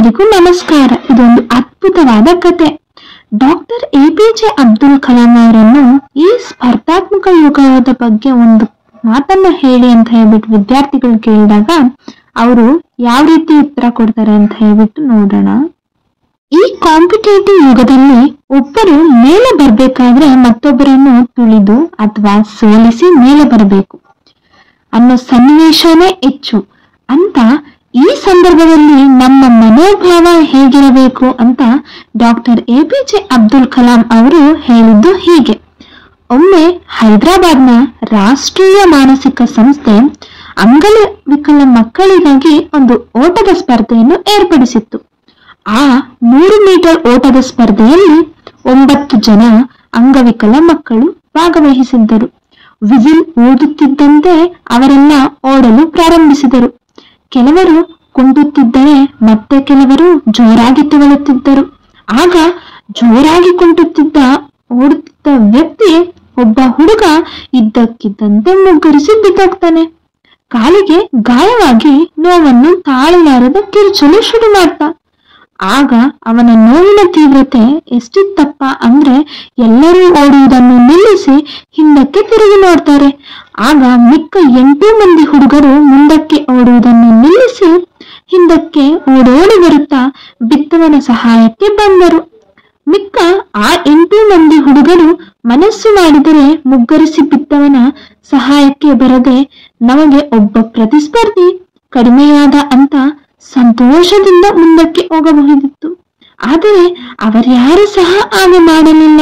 ಎಲ್ಲರಿಗೂ ನಮಸ್ಕಾರ. ಇದೊಂದು ಅದ್ಭುತವಾದ ಕತೆ. ಡಾಕ್ಟರ್ APJ ಅಬ್ದುಲ್ ಕಲಾಂ ಅವರನ್ನು ಈ ಸ್ಪರ್ಧಾತ್ಮಕ ಯುಗದ ಬಗ್ಗೆ ಒಂದು ಮಾತನ್ನ ಹೇಳಿ ಅಂತ ಹೇಳ್ಬಿಟ್ಟು ವಿದ್ಯಾರ್ಥಿಗಳು ಕೇಳಿದಾಗ ಅವರು ಯಾವ ರೀತಿ ಉತ್ತರ ಕೊಡ್ತಾರೆ ಅಂತ ಹೇಳ್ಬಿಟ್ಟು ನೋಡೋಣ. ಈ ಕಾಂಪಿಟೇಟಿವ್ ಯುಗದಲ್ಲಿ ಒಬ್ಬರು ಮೇಲೆ ಬರ್ಬೇಕಾದ್ರೆ ಮತ್ತೊಬ್ಬರನ್ನು ತುಳಿದು ಅಥವಾ ಸೋಲಿಸಿ ಮೇಲೆ ಬರಬೇಕು ಅನ್ನೋ ಸನ್ನಿವೇಶನೇ ಹೆಚ್ಚು ಅಂತ ಈ ಸಂದರ್ಭದಲ್ಲಿ ನಮ್ಮ ಮನೋಭಾವ ಹೇಗಿರಬೇಕು ಅಂತ ಡಾಕ್ಟರ್ APJ ಅಬ್ದುಲ್ ಕಲಾಂ ಅವರು ಹೇಳಿದ್ದು ಹೀಗೆ. ಒಮ್ಮೆ ಹೈದರಾಬಾದ್ನ ರಾಷ್ಟ್ರೀಯ ಮಾನಸಿಕ ಸಂಸ್ಥೆ ಅಂಗವಿಕಲ ಮಕ್ಕಳಿಗಾಗಿ ಒಂದು ಓಟದ ಸ್ಪರ್ಧೆಯನ್ನು ಏರ್ಪಡಿಸಿತ್ತು. ಆ 100 ಮೀಟರ್ ಓಟದ ಸ್ಪರ್ಧೆಯಲ್ಲಿ 9 ಜನ ಅಂಗವಿಕಲ ಮಕ್ಕಳು ಭಾಗವಹಿಸಿದ್ದರು. ವಿಸಿಲ್ ಊದುತ್ತಿದ್ದಂತೆ ಅವರೆಲ್ಲ ಓಡಲು ಪ್ರಾರಂಭಿಸಿದರು. ಕೆಲವರು ಕುಂಟುತ್ತಿದ್ದರೆ ಮತ್ತೆ ಕೆಲವರು ಜೋರಾಗಿ ತೆವಳುತ್ತಿದ್ದರು. ಆಗ ಜೋರಾಗಿ ಕುಂಟುತ್ತಿದ್ದ ಓಡುತ್ತಿದ್ದ ವ್ಯಕ್ತಿ ಒಬ್ಬ ಹುಡುಗ ಇದ್ದಕ್ಕಿದ್ದಂತೆ ಮುಗ್ಗರಿಸಿ ಬಿದ್ದೋಗ್ತಾನೆ. ಕಾಲಿಗೆ ಗಾಯವಾಗಿ ನೋವನ್ನು ತಾಳಲಾರದ ಕಿರುಚಲು ಶುರು ಮಾಡ್ತಾ. ಆಗ ಅವನ ನೋವಿನ ತೀವ್ರತೆ ಎಷ್ಟಿತ್ತಪ್ಪ ಅಂದ್ರೆ ಎಲ್ಲರೂ ಓಡುವುದನ್ನು ನಿಲ್ಲಿಸಿ ಹಿಂದಕ್ಕೆ ತಿರುಗಿ ನೋಡ್ತಾರೆ. ಆಗ ಮಿಕ್ಕ 8 ಮಂದಿ ಹುಡುಗರು ಮುಂದಕ್ಕೆ ಓಡುವುದನ್ನು ನಿಲ್ಲಿಸಿ ಹಿಂದಕ್ಕೆ ಓಡೋಡಿ ಬರುತ್ತಾ ಬಿದ್ದವನ ಸಹಾಯಕ್ಕೆ ಬಂದರು. ಮಿಕ್ಕ ಆ 8 ಮಂದಿ ಹುಡುಗರು ಮನಸ್ಸು ಮಾಡಿದರೆ ಮುಗ್ಗರಿಸಿ ಬಿದ್ದವನ ಸಹಾಯಕ್ಕೆ ಬರದೆ ನಮಗೆ ಒಬ್ಬ ಪ್ರತಿಸ್ಪರ್ಧಿ ಕಡಿಮೆಯಾದ ಅಂತ ಸಂತೋಷದಿಂದ ಮುಂದಕ್ಕೆ ಹೋಗಬಹುದಿತ್ತು. ಆದರೆ ಅವರ್ಯಾರು ಸಹ ಹಾಗೆ ಮಾಡಲಿಲ್ಲ.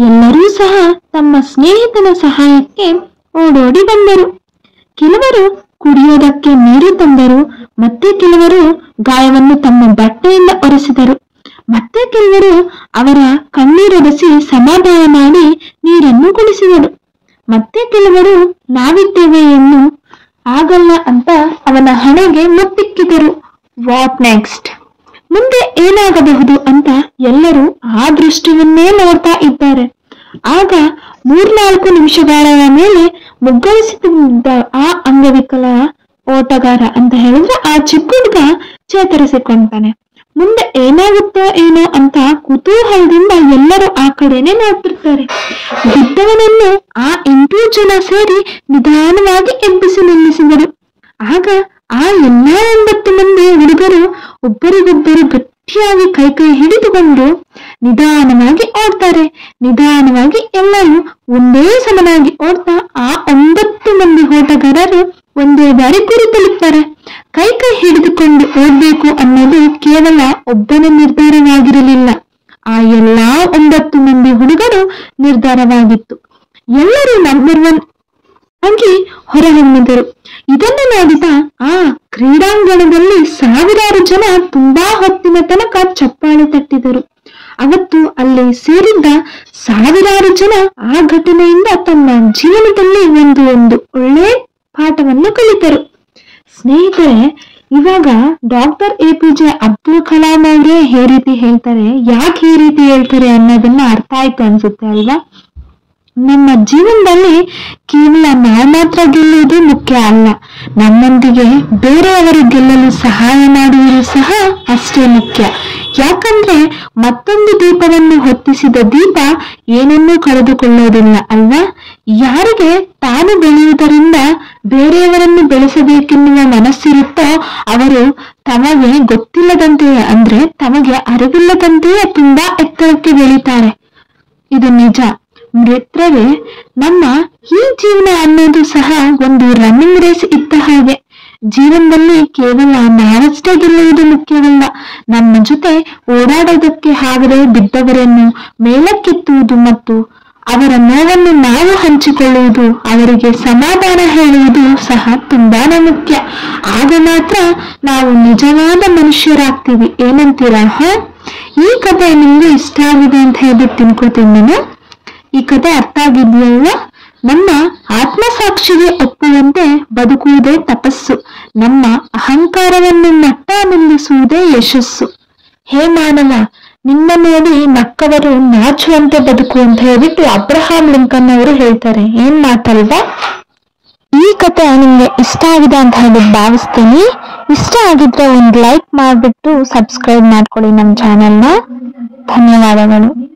ಎಲ್ಲರೂ ಸಹ ತಮ್ಮ ಸ್ನೇಹಿತನ ಸಹಾಯಕ್ಕೆ ಓಡೋಡಿ ಬಂದರು. ಕೆಲವರು ಕುಡಿಯೋದಕ್ಕೆ ನೀರು ತಂದರು. ಮತ್ತೆ ಕೆಲವರು ಗಾಯವನ್ನು ತಮ್ಮ ಬಟ್ಟೆಯಿಂದ ಒರೆಸಿದರು. ಮತ್ತೆ ಕೆಲವರು ಅವರ ಕಣ್ಣೀರೊರೆಸಿ ಸಮಾಧಾನ ಮಾಡಿ ನೀರನ್ನು ಕುಡಿಸಿದರು. ಮತ್ತೆ ಕೆಲವರು ನಾವಿದ್ದೇವೆ ಎನ್ನು ಆಗಲ್ಲ ಅಂತ ಅವನ ಹಣೆಗೆ ಮುತ್ತಿಕ್ಕಿದರು. What next? ಮುಂದೆ ಏನಾಗಬಹುದು ಅಂತ ಎಲ್ಲರೂ ಆ ದೃಷ್ಟಿಯನ್ನೇ ನೋಡ್ತಾ ಇದ್ದಾರೆ. ಆಗ 3-4 ನಿಮಿಷಗಳ ಮೇಲೆ ಮುಗ್ಗರಿಸಿದ ಆ ಅಂಗವಿಕಲ ಓಟಗಾರ ಅಂತ ಹೇಳಿದ್ರೆ ಆ ಚಿಕ್ಕ ಹುಡುಗ ಚೇತರಿಸಿಕೊಂತಾನೆ. ಮುಂದೆ ಏನಾಗುತ್ತೋ ಏನೋ ಅಂತ ಕುತೂಹಲದಿಂದ ಎಲ್ಲರೂ ಆ ಕಡೆನೆ ನೋಡ್ತಿರ್ತಾರೆ. ಬಿದ್ದವನನ್ನು ಆ 8 ಜನ ಸೇರಿ ನಿಧಾನವಾಗಿ ಎಬ್ಬಿಸಿ ನಿಲ್ಲಿಸಿದರು. ಆಗ ಆ ಎಲ್ಲಾ 9 ಮಂದಿ ಹುಡುಗರು ಒಬ್ಬರಿಗೊಬ್ಬರು ಗಟ್ಟಿಯಾಗಿ ಕೈ ಹಿಡಿದುಕೊಂಡು ನಿಧಾನವಾಗಿ ಓಡ್ತಾರೆ. ನಿಧಾನವಾಗಿ ಎಲ್ಲರೂ ಒಂದೇ ಸಮನಾಗಿ ಓಡ್ತಾ ಆ 9 ಮಂದಿ ಓಟಗಾರರು ಒಂದೇ ಬಾರಿ ಗುರಿ ತಲುಪ್ತಾರೆ. ಕೈ ಹಿಡಿದುಕೊಂಡು ಓಡ್ಬೇಕು ಅನ್ನೋದು ಕೇವಲ ಒಬ್ಬನ ನಿರ್ಧಾರವಾಗಿರಲಿಲ್ಲ. ಆ ಎಲ್ಲಾ 9 ಮಂದಿ ಹುಡುಗರು ನಿರ್ಧಾರವಾಗಿತ್ತು. ಎಲ್ಲರೂ ನಂಬರ್ 1 ಆಗಿ ಹೊರಹೊಮ್ಮಿದರು. ಇದನ್ನು ನೋಡಿದ ಆ ಕ್ರೀಡಾಂಗಣದಲ್ಲಿ ಸಾವಿರಾರು ಜನ ತುಂಬಾ ಹೊತ್ತಿನ ತನಕ ಚಪ್ಪಾಳೆ ತಟ್ಟಿದರು. ಅವತ್ತು ಅಲ್ಲಿ ಸೇರಿದ್ದ ಸಾವಿರಾರು ಜನ ಆ ಘಟನೆಯಿಂದ ತಮ್ಮ ಜೀವನದಲ್ಲಿ ಒಂದು ಒಳ್ಳೆ ಪಾಠವನ್ನು ಕಲಿತರು. ಸ್ನೇಹಿತರೆ, ಇವಾಗ ಡಾಕ್ಟರ್ APJ ಅಬ್ದುಲ್ ಕಲಾಂ ಅವರೇ ಈ ರೀತಿ ಹೇಳ್ತಾರೆ. ಯಾಕೆ ಈ ರೀತಿ ಹೇಳ್ತಾರೆ ಅನ್ನೋದನ್ನ ಅರ್ಥ ಆಯ್ತು ಅನ್ಸುತ್ತೆ ಅಲ್ವಾ? ನಮ್ಮ ಜೀವನದಲ್ಲಿ ಕೇವಲ ನಾವು ಮಾತ್ರ ಗೆಲ್ಲುವುದು ಮುಖ್ಯ ಅಲ್ಲ, ನಮ್ಮೊಂದಿಗೆ ಬೇರೆಯವರು ಗೆಲ್ಲಲು ಸಹಾಯ ಮಾಡುವುದು ಸಹ ಅಷ್ಟೇ ಮುಖ್ಯ. ಯಾಕಂದ್ರೆ ಮತ್ತೊಂದು ದೀಪವನ್ನು ಹೊತ್ತಿಸಿದ ದೀಪ ಏನನ್ನೂ ಕಳೆದುಕೊಳ್ಳೋದಿಲ್ಲ ಅಲ್ವಾ? ಯಾರಿಗೆ ತಾನು ಬೆಳೆಯುವುದರಿಂದ ಬೇರೆಯವರನ್ನು ಬೆಳೆಸಬೇಕೆನ್ನುವ ಮನಸ್ಸಿರುತ್ತೋ ಅವರು ತಮಗೆ ಗೊತ್ತಿಲ್ಲದಂತೆಯೇ ಅಂದ್ರೆ ತಮಗೆ ಅರಿವಿಲ್ಲದಂತೆಯೇ ತುಂಬಾ ಎತ್ತರಕ್ಕೆ ಬೆಳೀತಾರೆ. ಇದು ನಿಜ ಮಿತ್ರರೇ. ನಮ್ಮ ಈ ಜೀವನ ಅನ್ನೋದು ಸಹ ಒಂದು ರನ್ನಿಂಗ್ ರೇಸ್ ಇದ್ದ ಹಾಗೆ. ಜೀವನದಲ್ಲಿ ಕೇವಲ ನಾವಷ್ಟೇ ಗೆಲ್ಲುವುದು ಮುಖ್ಯವಲ್ಲ, ನಮ್ಮ ಜೊತೆ ಓಡಾಡೋದಕ್ಕೆ ಆಗದೆ ಬಿದ್ದವರನ್ನು ಮೇಲಕ್ಕೆತ್ತುವುದು ಮತ್ತು ಅವರ ನೋವನ್ನು ನಾವು ಹಂಚಿಕೊಳ್ಳುವುದು, ಅವರಿಗೆ ಸಮಾಧಾನ ಹೇಳುವುದು ಸಹ ತುಂಬಾನೇ ಮುಖ್ಯ. ಆಗ ಮಾತ್ರ ನಾವು ನಿಜವಾದ ಮನುಷ್ಯರಾಗ್ತೀವಿ. ಏನಂತೀರಾ? ಈ ಕಥೆ ನಿಮ್ಗೆ ಇಷ್ಟ ಆಗಿದೆ ಅಂತ ಹೇಳ್ಬಿಟ್ಟು ತಿನ್ಕೋತೀನಿ ನಾನು. ಈ ಕಥೆ ಅರ್ಥ ಆಗಿದೆಯಲ್ವಾ? ನಮ್ಮ ಆತ್ಮಸಾಕ್ಷಿಗೆ ಒಪ್ಪುವಂತೆ ಬದುಕುವುದೇ ತಪಸ್ಸು, ನಮ್ಮ ಅಹಂಕಾರವನ್ನು ಮಟ್ಟ ನಿಲ್ಲಿಸುವುದೇ ಯಶಸ್ಸು. ಹೇ ಮಾನವ, ನಿನ್ನ ನೋಡಿ ನಕ್ಕವರು ನಾಚುವಂತೆ ಬದುಕು ಅಂತ ಹೇಳ್ಬಿಟ್ಟು ಅಬ್ರಹಾಂ ಲಿಂಕನ್ ಅವರು ಹೇಳ್ತಾರೆ. ಏನ್ ಮಾತಲ್ವಾ? ಈ ಕತೆ ನಿಮ್ಗೆ ಇಷ್ಟ ಆಗಿದೆ ಅಂತ ಹೇಳ್ಬಿಟ್ಟು ಭಾವಿಸ್ತೀನಿ. ಇಷ್ಟ ಆಗಿದ್ರೆ ಒಂದು ಲೈಕ್ ಮಾಡಿಬಿಟ್ಟು ಸಬ್ಸ್ಕ್ರೈಬ್ ಮಾಡ್ಕೊಳ್ಳಿ ನಮ್ಮ ಚಾನೆಲ್ನ. ಧನ್ಯವಾದಗಳು.